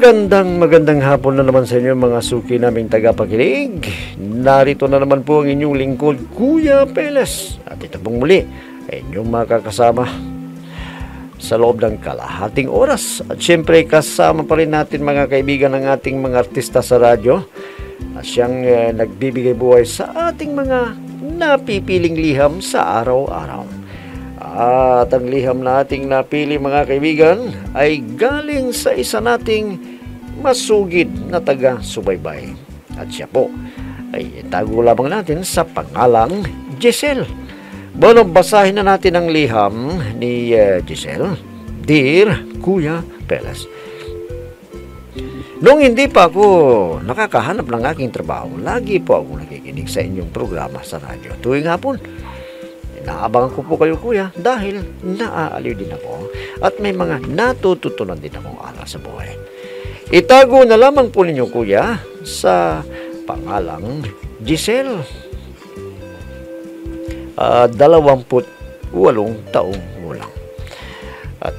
Magandang hapon na naman sa inyo mga suki naming tagapakinig. Narito na naman po ang inyong lingkod, Kuya Peles. At ito pong muli ay inyong makakasama sa loob ng kalahating oras. At syempre kasama pa rin natin mga kaibigan ng ating mga artista sa radyo. At siyang nagbibigay buhay sa ating mga napipiling liham sa araw-araw. At ang liham na ating napili mga kaibigan ay galing sa isa nating masugid na taga-subaybay. At siya po ay itago lamang natin sa pangalang Giselle. Bueno, basahin na natin ang liham ni Giselle. Dear Kuya Peles, noong hindi pa ako nakakahanap ng aking trabaho, lagi po ako nakikinig sa inyong programa sa radyo tuwing hapon. Naabangan ko po kayo, Kuya, dahil naaaliw din ako at may mga natututunan din akong aral sa buhay. Itago na lamang po ninyo, Kuya, sa pangalang Giselle. 28 taong gulang. At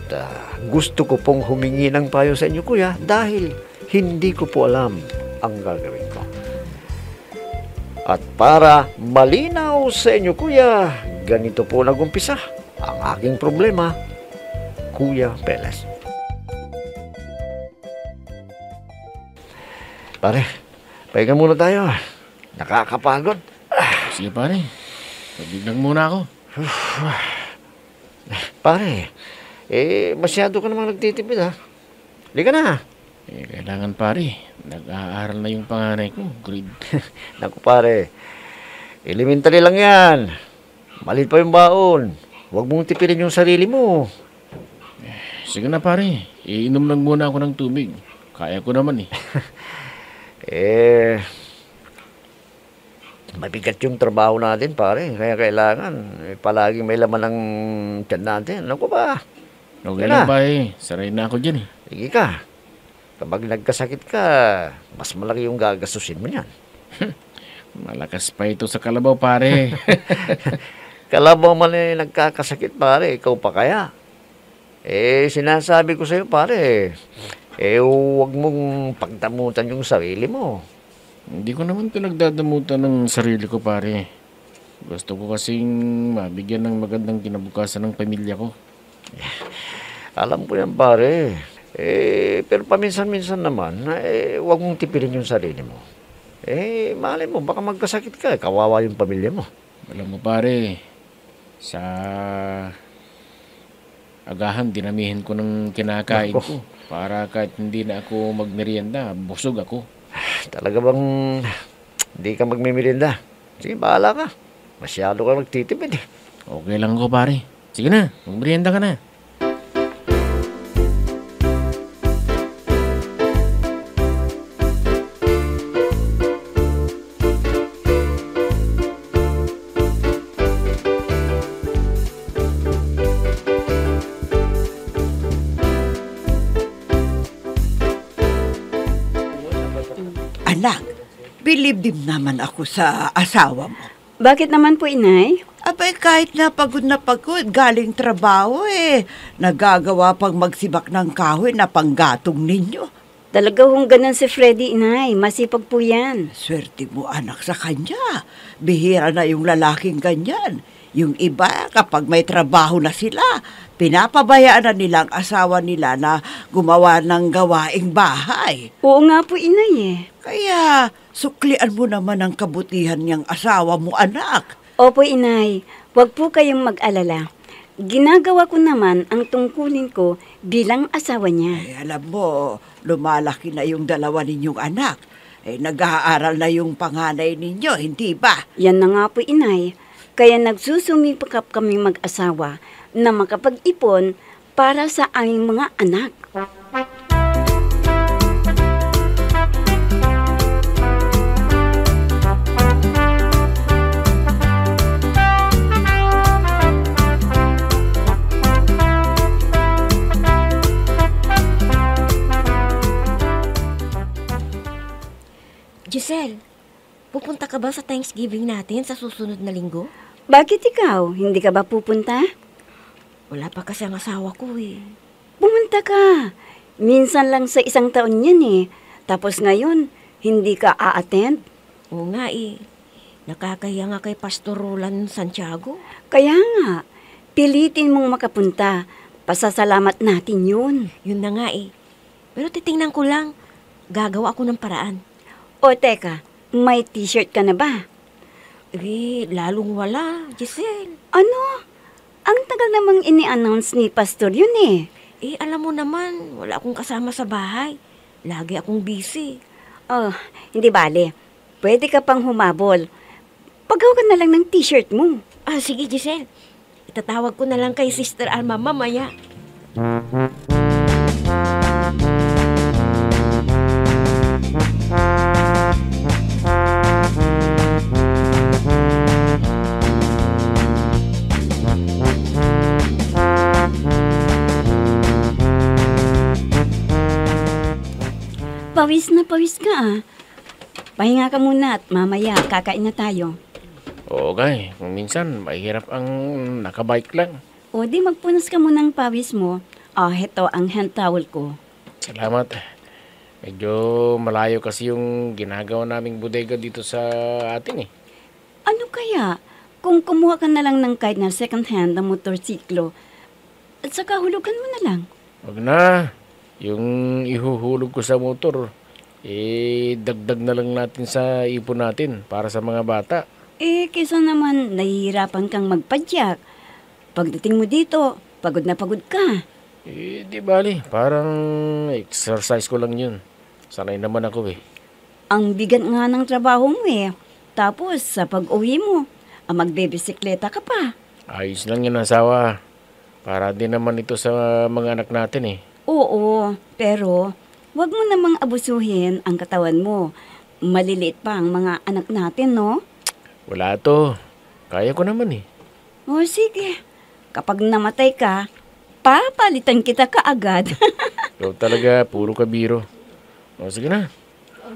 gusto ko pong humingi ng payo sa inyo, Kuya, dahil hindi ko po alam ang gagawin ko. At para malinaw sa inyo, Kuya, ganito po nagumpisa ang aking problema, Kuya Peles. Pare, pahinga muna tayo. Nakakapagod. Sige pare, pabiglang muna ako. Pare, masyado ka namang nagtitipid ha. Halika na. Kailangan pare, nag-aaral na yung panganay ko, grade. Naku pare, elementary lang yan. Maliit pa yung baon. Huwag mong tipirin yung sarili mo. Sige na pare, iinom lang muna ako ng tubig. Kaya ko naman mabigat yung trabaho natin pare. Kaya kailangan, palaging may laman ng tiyan natin. Ano ko ba? Okay lang pare, saray na ako dyan Sige ka. Kapag nagkasakit ka, mas malaki yung gagastusin mo yan. Malakas pa ito sa kalabaw pare. Kalabaw man nagkakasakit pare, ikaw pa kaya? Sinasabi ko sa'yo pare, huwag mong pagdamutan yung sarili mo. Hindi ko naman pinagdadamutan ng sarili ko pare. Gusto ko kasing mabigyan ng magandang kinabukasan ng pamilya ko. Alam ko yan pare. Pero paminsan-minsan naman, huwag mong tipirin yung sarili mo. Malay mo, baka magkasakit ka, kawawa yung pamilya mo. Alam mo pare, sa agahan, dinamihin ko ng kinakain ko para kahit hindi na ako magmerienda, busog ako. Talaga bang hindi ka magmimerienda? Sige, bahala ka. Masyado ka nagtitipid Okay lang ko pare. Sige na, magmerienda ka na. Anak, believe din naman ako sa asawa mo. Bakit naman po, inay? Abay, kahit na pagod, galing trabaho nagagawa pang magsibak ng kahoy na panggatong ninyo. Talaga hong ganun si Freddy, inay. Masipag po yan. Swerte mo anak sa kanya. Bihira na yung lalaking ganyan. Yung iba, kapag may trabaho na sila, pinapabayaan na nila ang asawa nila na gumawa ng gawaing bahay. Oo nga po, inay Kaya, suklian mo naman ang kabutihan niyang asawa mo, anak. Opo, inay. Huwag po kayong mag-alala. Ginagawa ko naman ang tungkulin ko bilang asawa niya. Alam mo, lumalaki na yung dalawa ninyong anak. Nag-aaral na yung panganay ninyo, hindi ba? Yan na nga po, inay. Kaya nagsusumipakap kaming mag-asawa na makapag-ipon para sa aming mga anak. Giselle, pupunta ka ba sa Thanksgiving natin sa susunod na linggo? Bakit ikaw? Hindi ka ba pupunta? Wala pa kasi ang asawa ko Pumunta ka. Minsan lang sa isang taon yan eh. Tapos ngayon, hindi ka a-attend. Oo nga eh. Nakakaya nga kay Pastor Roland Santiago. Kaya nga, pilitin mong makapunta. Pasasalamat natin yun. Yun na nga eh. Pero titingnan ko lang. Gagawa ako ng paraan. O teka, may t-shirt ka na ba? Lalong wala, Giselle. Ano? Ang tagal namang ini-announce ni Pastor yun eh. Alam mo naman, wala akong kasama sa bahay. Lagi akong busy. Oh, hindi bale. Pwede ka pang humabol. Pagawa ka na lang ng t-shirt mo. Sige, Giselle. Itatawag ko na lang kay Sister Alma mamaya. Pawis ka ah. Pahinga ka muna at mamaya kakain na tayo. Oo nga eh. Kung minsan, mahirap ang nakabike lang. O di magpunas ka muna ng pawis mo. Heto ang hand towel ko. Salamat. Medyo malayo kasi yung ginagawa naming bodega dito sa atin eh. Ano kaya kung kumuha ka na lang ng kahit na second hand na motorsiklo at saka hulugan mo na lang? Wag na. Yung ihuhulog ko sa motor, dagdag na lang natin sa ipon natin para sa mga bata. Kaysa naman nahihirapan kang magpadyak. Pagdating mo dito, pagod na pagod ka. Di bali. Parang exercise ko lang yun. Sanay naman ako eh. Ang bigat nga ng trabaho mo eh. Tapos sa pag-uwi mo, magbebisikleta ka pa. Ayos lang yun, asawa. Para din naman ito sa mga anak natin eh. Oo, pero wag mo namang abusuhin ang katawan mo. Maliliit pa ang mga anak natin, no? Wala to. Kaya ko naman eh. O sige, kapag namatay ka, papalitan kita kaagad. Ikaw talaga, puro kabiro. O sige na.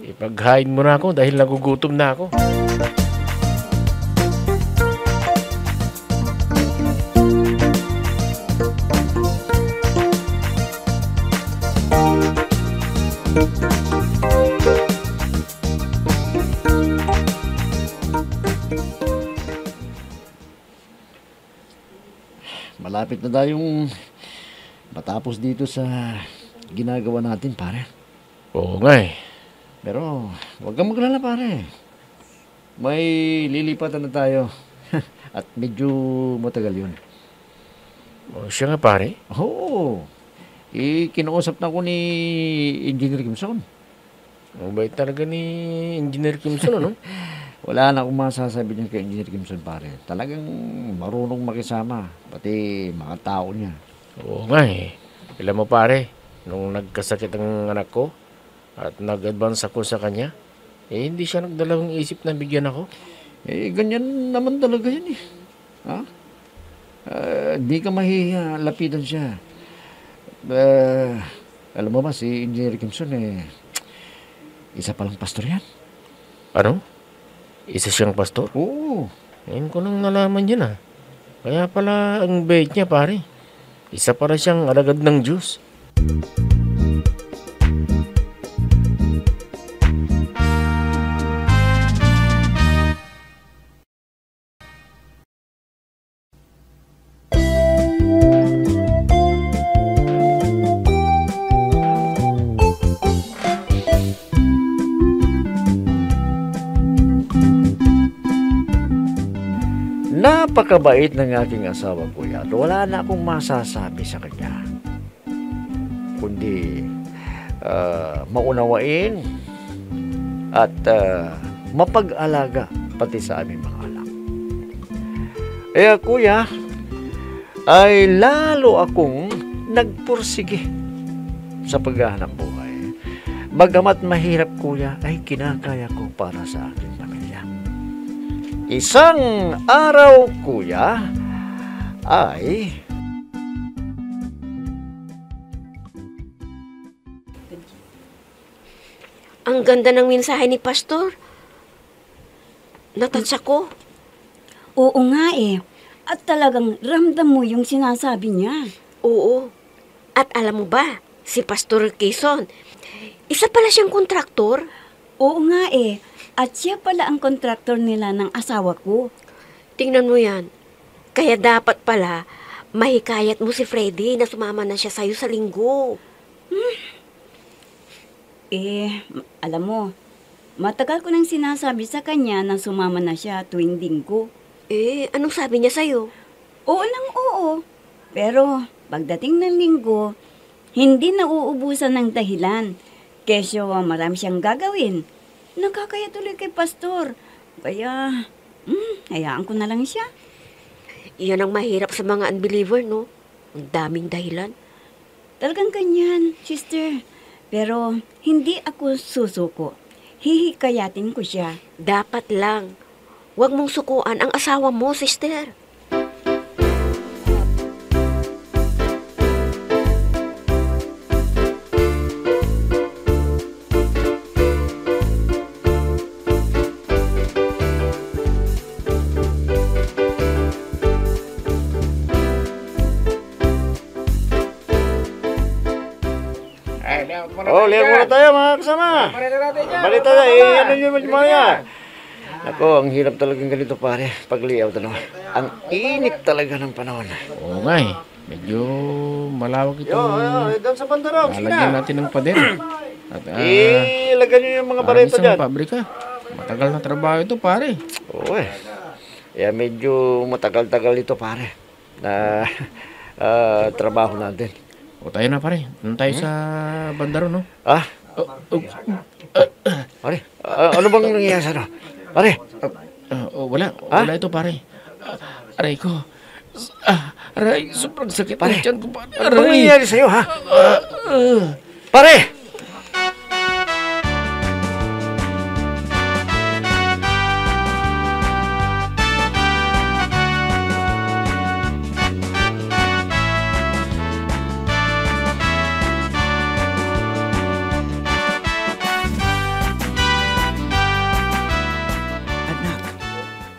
Ipaghain mo na ako dahil nagugutom na ako. Malapit na tayong matapos dito sa ginagawa natin, pare. Oo nga eh. Pero huwag kang maglala, pare. May lilipatan na tayo. At medyo matagal yun. O siya nga pare. Oo. Kinausap na ko ni Engineer Kimson. Ang bait talaga ni Engineer Kimson, ano? Wala na akong masasabi niya kay Engineer Kimson, pare. Talagang marunong makisama, pati mga tao niya. Oo nga eh. Alam mo pare, nung nagkasakit ang anak ko at nag-advance ako sa kanya, hindi siya nagdalawang isip na bigyan ako. Ganyan naman talaga yan eh. Ha? Di ka mahihiya, lapitan siya. Alam mo ba, si Engineer Kimson isa palang pastor yan. Ano? Isa siyang pastor? Oo. Ngayon ko nang nalaman yun ah. Kaya pala ang bait niya pare. Isa para siyang alagad ng Diyos. Napakabait ng aking asawa, kuya. Wala na akong masasabi sa kanya. Kundi maunawain at mapag-alaga pati sa aming mga anak. Kuya, ay lalo akong nagpursige sa paghahanap buhay. Bagamat mahirap, kuya, ay kinakaya ko para sa aking pamilya. Isang araw, kuya, ay Ang ganda ng mensahe ni Pastor. Natouch ako. Oo nga eh. At talagang ramdam mo yung sinasabi niya. Oo. At alam mo ba, si Pastor Quezon. Isa pala siyang kontraktor. Oo nga eh. At siya pala ang kontraktor nila ng asawa ko. Tingnan mo yan. Kaya dapat pala, mahikayat mo si Freddy na sumama na siya sa'yo sa linggo. Alam mo, matagal ko nang sinasabi sa kanya na sumama na siya tuwing linggo. Anong sabi niya sa'yo? Oo nang oo. Pero pagdating ng linggo, hindi na uubusan ng dahilan. Kesyo marami siyang gagawin. Nakakaya tuloy kay Pastor. Kaya, hayaan ko na lang siya. Iyan ang mahirap sa mga unbeliever, no? Ang daming dahilan. Talagang ganyan, sister. Pero hindi ako susuko. Hihikayatin ko siya. Dapat lang. Huwag mong sukuan ang asawa mo, sister. Lihat muna tayo mga kasama. Balik tayo, ano yun mga yan? Ako, ang hirap talagang ganito pare, pag-layout ano. Ang init talaga ng panahon. Oo nga eh. Medyo malawak ito. Doon sa bandarog, sige Lalagyan na. natin ng pader. At Ilagay nyo yung mga bareta sa dyan. pabrika. Matagal na trabaho ito, pare. Oo eh. Kaya medyo matagal-tagal ito pare. Na trabaho natin. O tayo na, pare. Doon tayo sa bandaro, no? Ah? Pare, ano bang nangyayari sa ano? Pare, Wala. Wala ito, pare. Aray ko. Aray, sobrang sakit Pare, ng tiyan ko, pare. ano bang Aray. nangyayari sa'yo ha? Pare!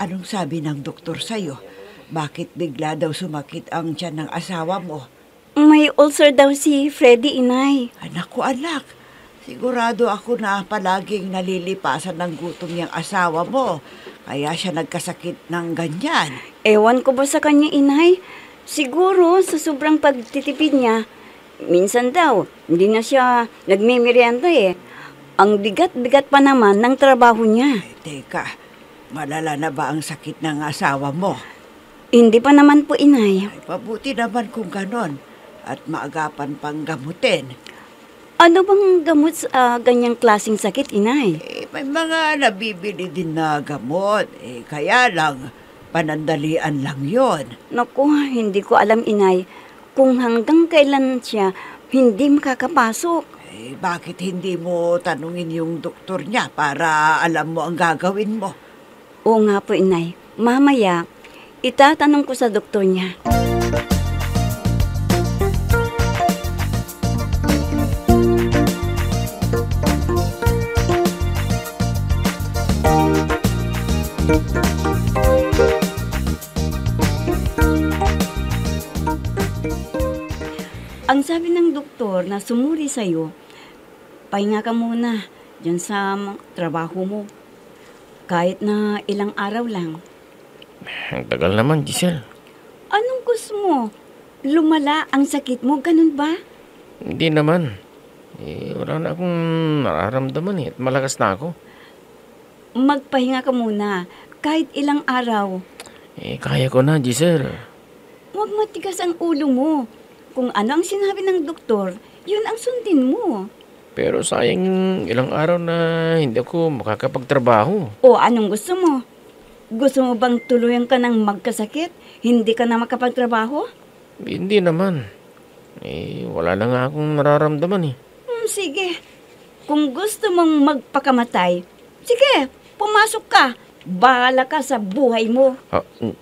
Anong sabi ng doktor sa'yo? Bakit bigla daw sumakit ang tiyan ng asawa mo? May ulcer daw si Freddy, inay. Anak ko, anak. Sigurado ako na palaging nalilipasan ng gutom niyang asawa mo. Kaya siya nagkasakit ng ganyan. Ewan ko ba sa kanya, inay? Siguro sa sobrang pagtitipid niya, minsan daw, hindi na siya nagmimerienda eh. Ang bigat-bigat pa naman ng trabaho niya. Teka, malala na ba ang sakit ng asawa mo? Hindi pa naman po, inay. Ay, mabuti naman kung ganon. At maagapan pang gamutin. Ano bang gamot sa ganyang klaseng sakit, inay? May mga nabibili din na gamot. Kaya lang, panandalian lang yon. Naku, hindi ko alam, inay, kung hanggang kailan siya hindi makakapasok. Bakit hindi mo tanungin yung doktor niya para alam mo ang gagawin mo? Oo nga po, inay. Mamaya, itatanong ko sa doktor niya. Ang sabi ng doktor na sumuri sa'yo, pahinga ka muna dyan sa trabaho mo. Kahit na ilang araw lang. Ang tagal naman, Giselle. Anong gusto mo? Lumala ang sakit mo, ganun ba? Hindi naman. Wala na akong nararamdaman at malakas na ako. Magpahinga ka muna, kahit ilang araw. Kaya ko na, Giselle. Huwag matigas ang ulo mo. Kung ano ang sinabi ng doktor, yun ang sundin mo. Pero sayang ilang araw na hindi ako makakapagtrabaho. O anong gusto mo? Gusto mo bang tuluyan ka ng magkasakit? Hindi ka na makapagtrabaho? Hindi naman. Wala na nga akong nararamdaman eh. Sige. Kung gusto mong magpakamatay, sige, pumasok ka. Bahala ka sa buhay mo.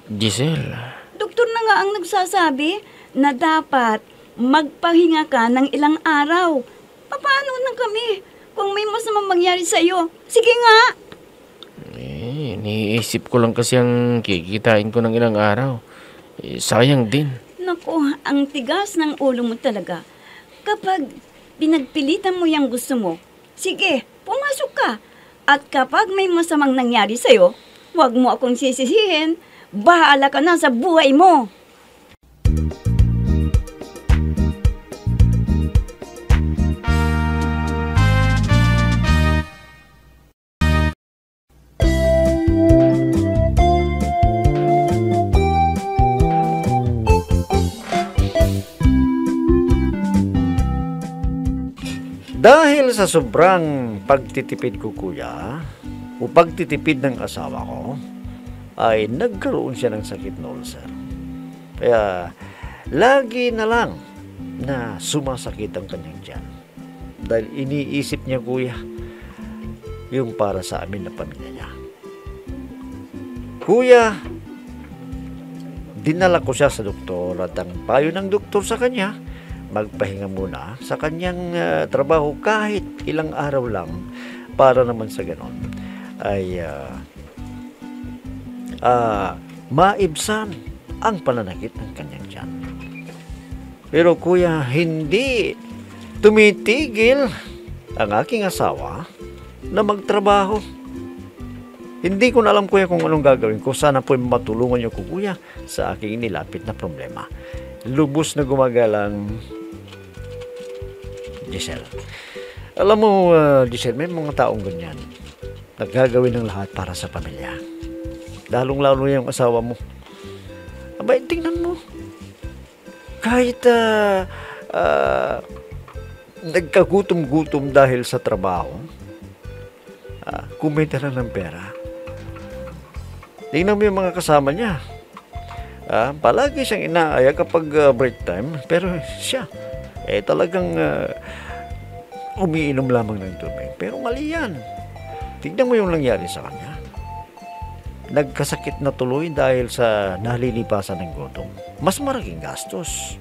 Giselle. Doktor na nga ang nagsasabi na dapat magpahinga ka ng ilang araw. Paano na kami kung may masamang mangyari sa'yo? Sige nga! Iniisip ko lang kasi ang kikitain ko ng ilang araw. Sayang din. Naku, ang tigas ng ulo mo talaga. Kapag pinagpilitan mo yung gusto mo, sige, pumasok ka. At kapag may masamang nangyari sa'yo, huwag mo akong sisisihin. Bahala ka na sa buhay mo. Dahil sa sobrang pagtitipid ko, kuya, o pagtitipid ng asawa ko, ay nagkaroon siya ng sakit na ulcer. Kaya, lagi na lang na sumasakit ang kanyang tiyan. Dahil iniisip niya, kuya, yung para sa amin na pamilya niya. Kuya, dinala ko siya sa doktor at ang payo ng doktor sa kanya, magpahinga muna sa kanyang trabaho kahit ilang araw lang para naman sa ganon ay maibsan ang pananakit ng kanyang tiyan. Pero kuya, hindi tumitigil ang aking asawa na magtrabaho. Hindi ko na alam, kuya, kung anong gagawin ko. Sana po matulungan niyo ko, kuya, sa aking nilapit na problema. Lubos na gumagalang Giselle. Alam mo, Giselle, may mga taong ganyan. Naggagawin ng lahat para sa pamilya. Lalong-lalo yung asawa mo. Abay, tingnan mo. Kahit nagkagutom-gutom dahil sa trabaho, kumita na ng pera. Tingnan mo yung mga kasama niya. Palagi siyang inaaya kapag break time, pero siya, talagang umiinom lamang ng tubig. Pero mali yan. Tignan mo yung nangyari sa kanya. Nagkasakit na tuloy dahil sa nalilipasan ng gutom. Mas malaking gastos.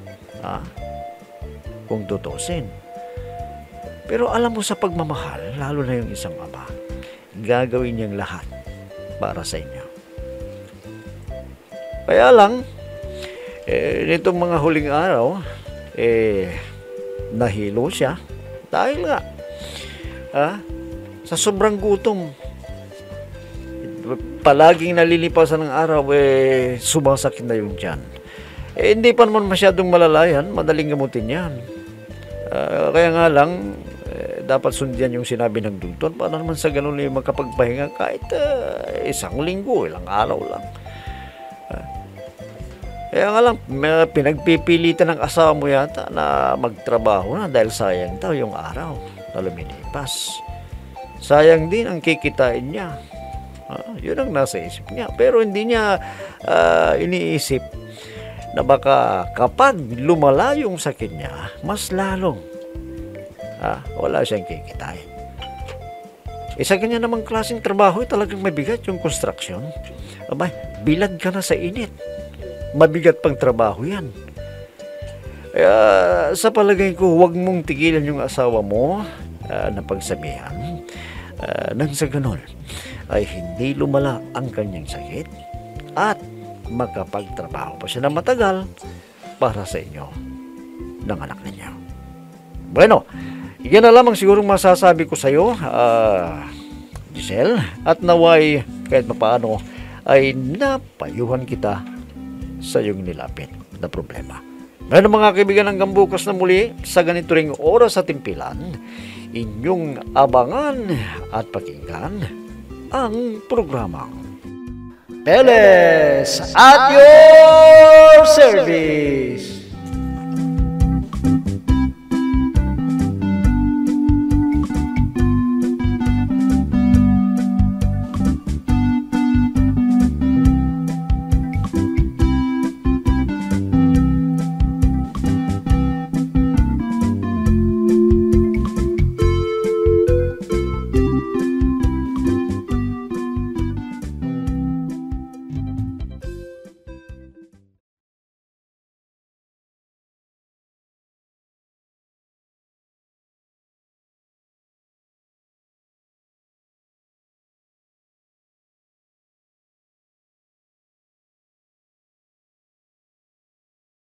Kung tutusin. Pero alam mo, sa pagmamahal, lalo na yung isang ama, gagawin niyang lahat para sa inyo. Kaya lang, nitong mga huling araw, nahilo siya dahil nga sa sobrang gutom. Palaging nalilipasan ng araw, sumasakit na yung tiyan. Hindi pa naman masyadong malalayan, madaling gamutin yan. Kaya nga lang, dapat sundian yung sinabi ng doktor para naman sa ganun yung makapagpahinga kahit isang linggo, ilang araw lang. Kaya nga lang, pinagpipilitan ng asawa mo yata na magtrabaho na dahil sayang daw yung araw na lumilipas. Sayang din ang kikitain niya. Yun ang nasa isip niya. Pero hindi niya iniisip na baka kapag lumala yung sakit niya, mas lalong wala siyang kikitain. Isa ganyan namang klaseng trabaho, talagang mabigat yung construction. Abay, bilad ka na sa init. Mabigat pang trabaho yan. Kaya sa palagay ko, huwag mong tigilan yung asawa mo na pagsabihan nang sa ganon ay hindi lumala ang kanyang sakit at makapagtrabaho pa siya na matagal para sa inyo ng anak ninyo. Bueno, yan na lamang sigurong masasabi ko sa iyo, Giselle, at naway kahit paano ay napayuhan kita sa iyong nilapit na problema. Ngayon mga kaibigan, hanggang bukas na muli sa ganito ring oras at timpilan, inyong abangan at pakinggan ang programang Peles at your service.